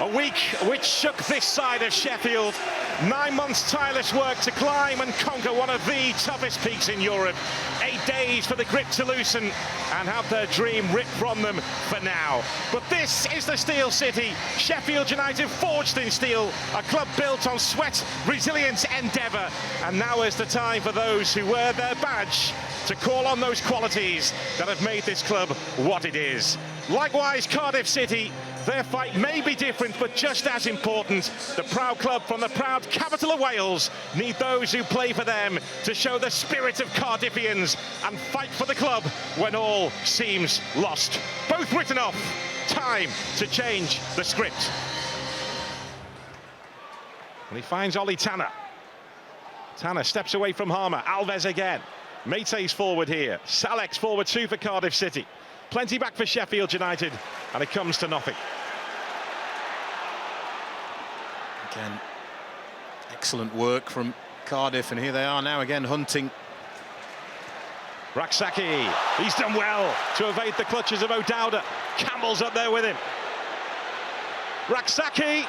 A week which shook this side of Sheffield. 9 months tireless work to climb and conquer one of the toughest peaks in Europe. 8 days for the grip to loosen and have their dream ripped from them for now. But this is the Steel City. Sheffield United forged in steel. A club built on sweat, resilience, endeavour. And now is the time for those who wear their badge to call on those qualities that have made this club what it is. Likewise, Cardiff City, their fight may be different, but just as important. The proud club from the proud capital of Wales need those who play for them to show the spirit of Cardiffians and fight for the club when all seems lost. Both written off. Time to change the script. And he finds Ollie Tanner. Tanner steps away from Harmer. Alves again. Meite's forward here. Salek's forward too for Cardiff City. Plenty back for Sheffield United, and it comes to nothing. Again, excellent work from Cardiff, and here they are now again hunting. Raksaki, he's done well to evade the clutches of O'Dowda. Campbell's up there with him. Raksaki,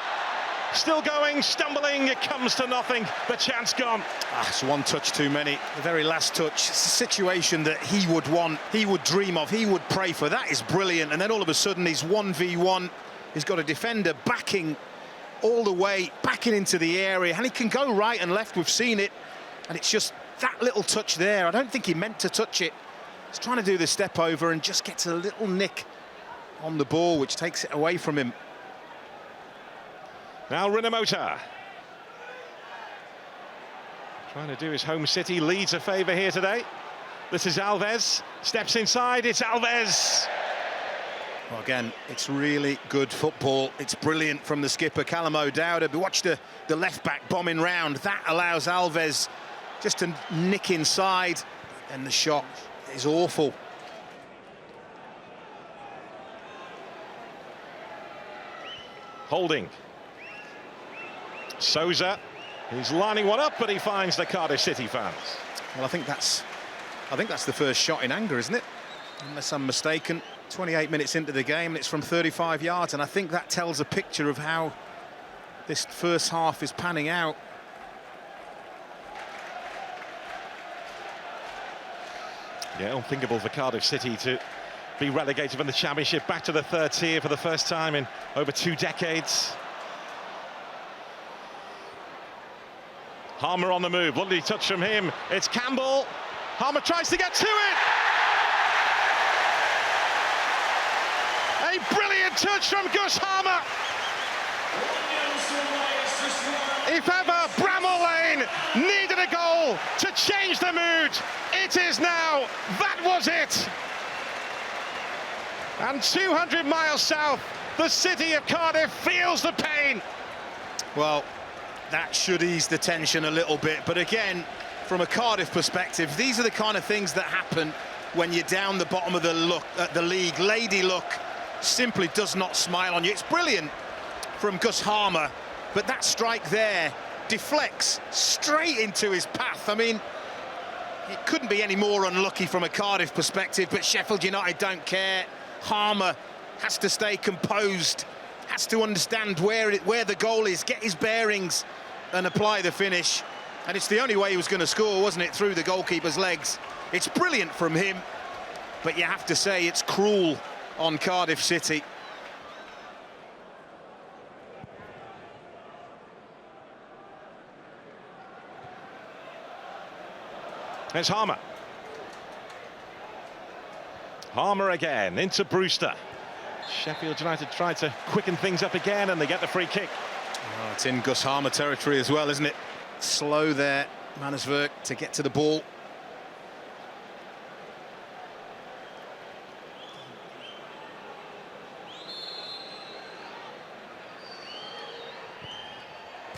still going, stumbling, it comes to nothing. The chance gone. It's one touch too many. The very last touch. It's a situation that he would want, he would dream of, he would pray for. That is brilliant. And then all of a sudden he's 1v1. He's got a defender backing all the way, backing into the area. And he can go right and left. We've seen it. And it's just that little touch there. I don't think he meant to touch it. He's trying to do the step over and just gets a little nick on the ball, which takes it away from him. Now Rinomhota. Trying to do his home city, leads a favour here today. This is Alves, steps inside, it's Alves. Well, again, it's really good football. It's brilliant from the skipper, Callum O'Dowda. But watch the left-back bombing round. That allows Alves just to nick inside, and the shot is awful. Holding. Souza, he's lining one up, but he finds the Cardiff City fans. Well, I think that's the first shot in anger, isn't it? Unless I'm mistaken. 28 minutes into the game, and it's from 35 yards, and I think that tells a picture of how this first half is panning out. Yeah, unthinkable for Cardiff City to be relegated from the Championship back to the third tier for the first time in over 2 decades. Harmer on the move, lovely touch from him. It's Campbell. Harmer tries to get to it. A brilliant touch from Gus Harmer. If ever Bramall Lane needed a goal to change the mood, it is now. That was it. And 200 miles south, the city of Cardiff feels the pain. Well, that should ease the tension a little bit. But again, from a Cardiff perspective, these are the kind of things that happen when you're down the bottom of the league. Lady Luck simply does not smile on you. It's brilliant from Gus Harmer, but that strike there deflects straight into his path. I mean, it couldn't be any more unlucky from a Cardiff perspective, but Sheffield United don't care. Harmer has to stay composed, has to understand where the goal is, get his bearings and apply the finish. And it's the only way he was going to score, wasn't it, through the goalkeeper's legs. It's brilliant from him, but you have to say it's cruel on Cardiff City. There's Harmer. Harmer again, into Brewster. Sheffield United tried to quicken things up again, and they get the free kick. Oh, it's in Gus Harmer territory as well, isn't it? Slow there, Mansverk, to get to the ball.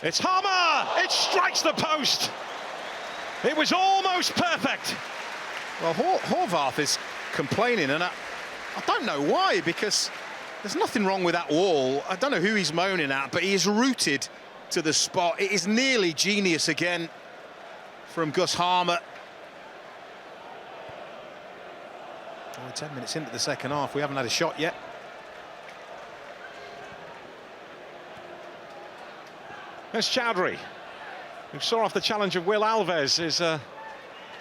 It's Harmer! It strikes the post! It was almost perfect. Well, Horvath is complaining, and I don't know why, because there's nothing wrong with that wall. I don't know who he's moaning at, but he is rooted to the spot. It is nearly genius again from Gus Harmer. Only 10 minutes into the second half, we haven't had a shot yet. There's Chowdhury, who saw off the challenge of Will Alves, his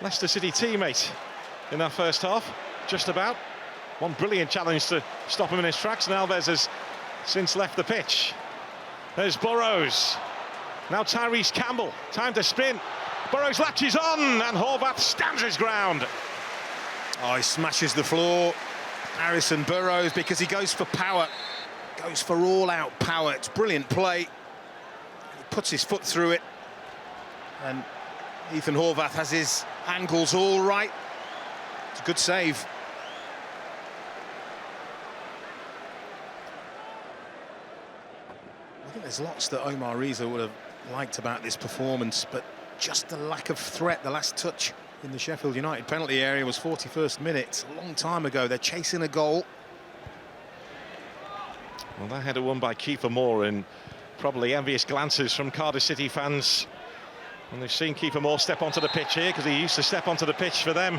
Leicester City teammate in that first half, just about. One brilliant challenge to stop him in his tracks, and Alves has since left the pitch. There's Burrows. Now Tyrese Campbell, time to spin. Burrows latches on, and Horvath stands his ground. Oh, he smashes the floor, Harrison Burrows, because he goes for power. Goes for all-out power. It's brilliant play. He puts his foot through it. And Ethan Horvath has his angles all right. It's a good save. I think there's lots that Omar Reza would have liked about this performance, but just the lack of threat. The last touch in the Sheffield United penalty area was 41st minute, a long time ago. They're chasing a goal. Well, that header won by Kiefer Moore, and probably envious glances from Cardiff City fans when they've seen Kiefer Moore step onto the pitch here, because he used to step onto the pitch for them.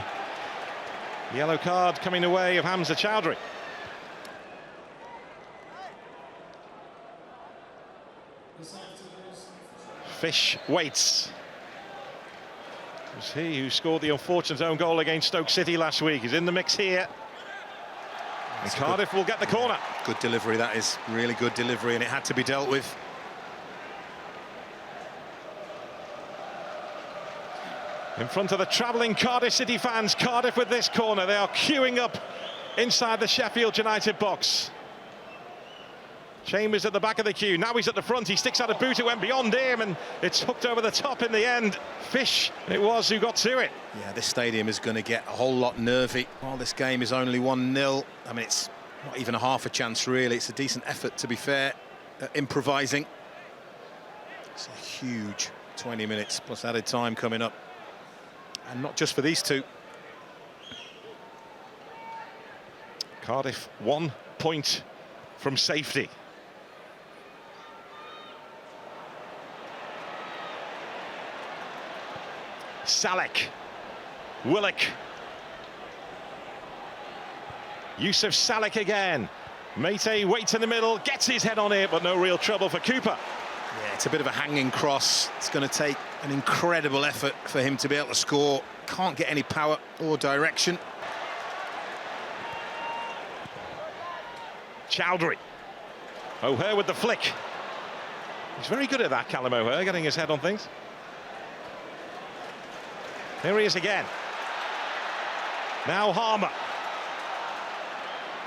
Yellow card coming away of Hamza Chowdhury. Fish waits. It was he who scored the unfortunate own goal against Stoke City last week. He's in the mix here. And Cardiff will get the corner. Good delivery, that is. Really good delivery, and it had to be dealt with. In front of the travelling Cardiff City fans, Cardiff with this corner. They are queuing up inside the Sheffield United box. Chambers at the back of the queue. Now he's at the front. He sticks out a boot. It went beyond him, and it's hooked over the top in the end. Fish it was who got to it. Yeah, this stadium is going to get a whole lot nervy. While this game is only 1-0, I mean, it's not even a half a chance, really. It's a decent effort, to be fair, improvising. It's a huge 20 minutes plus added time coming up. And not just for these two. Cardiff 1 point from safety. Salek, Willock, Yusuf Salek again. Mate waits in the middle, gets his head on it, but no real trouble for Cooper. Yeah, it's a bit of a hanging cross. It's going to take an incredible effort for him to be able to score. Can't get any power or direction. Chowdhury. O'Hare with the flick. He's very good at that, Callum O'Hare, getting his head on things. Here he is again. Now Harmer.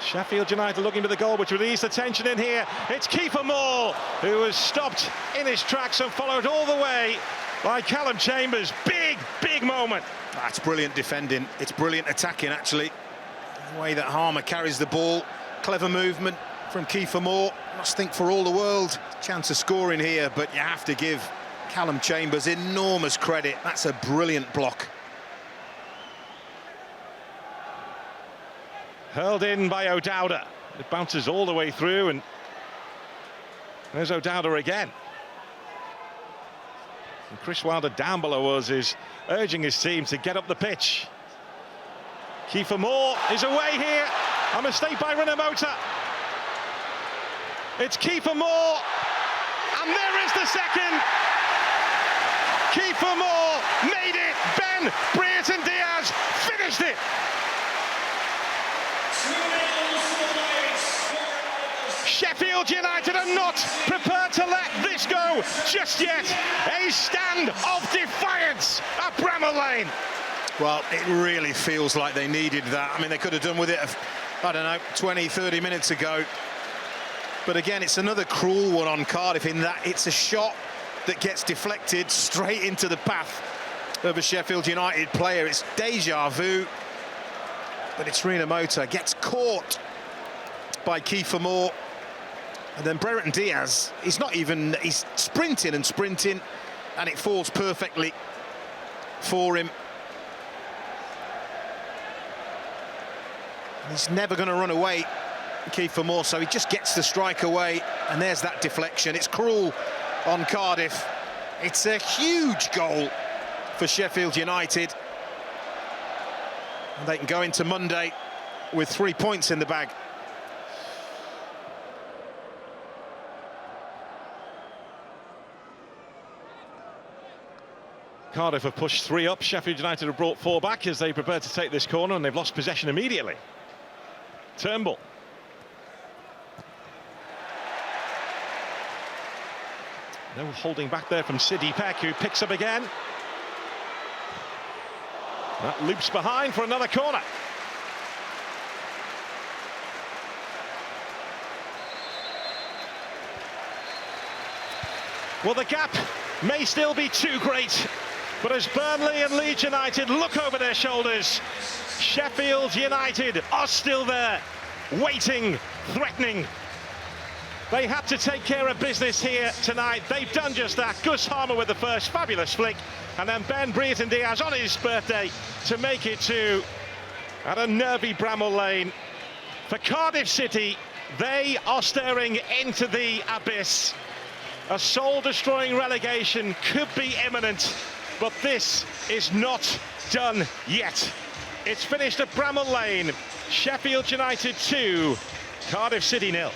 Sheffield United looking for the goal, which would ease the tension in here. It's Kiefer Moore, who was stopped in his tracks and followed all the way by Callum Chambers. Big moment. That's brilliant defending. It's brilliant attacking, actually. The way that Harmer carries the ball. Clever movement from Kiefer Moore. Must think for all the world. Chance of scoring here, but you have to give Callum Chambers enormous credit. That's a brilliant block. Hurled in by O'Dowda. It bounces all the way through, and there's O'Dowda again. And Chris Wilder down below us is urging his team to get up the pitch. Kiefer Moore is away here. A mistake by Rinomhota. It's Kiefer Moore, and there is the second. Kiefer Moore made it. Ben Brereton Diaz finished it. Sheffield United are not prepared to let this go just yet. A stand of defiance at Bramall Lane. Well, it really feels like they needed that. I mean, they could have done with it, I don't know, 20, 30 minutes ago. But again, it's another cruel one on Cardiff in that it's a shot that gets deflected straight into the path of a Sheffield United player. It's deja vu, but it's Rinomhota gets caught by Kiefer Moore. And then Brereton Diaz, he's sprinting and sprinting, and it falls perfectly for him. He's never going to run away, Kiefer Moore, so he just gets the strike away, and there's that deflection. It's cruel on Cardiff. It's a huge goal for Sheffield United. And they can go into Monday with 3 points in the bag. Cardiff have pushed 3 up. Sheffield United have brought 4 back as they prepare to take this corner, and they've lost possession immediately. Turnbull. No holding back there from Sidney Peck, who picks up again. That loops behind for another corner. Well, the gap may still be too great, but as Burnley and Leeds United look over their shoulders, Sheffield United are still there, waiting, threatening. They had to take care of business here tonight. They've done just that. Gus Harmer with the first fabulous flick, and then Ben Brereton-Diaz on his birthday to make it 2 at a nervy Bramall Lane. For Cardiff City, they are staring into the abyss. A soul-destroying relegation could be imminent, but this is not done yet. It's finished at Bramall Lane. Sheffield United 2, Cardiff City 0.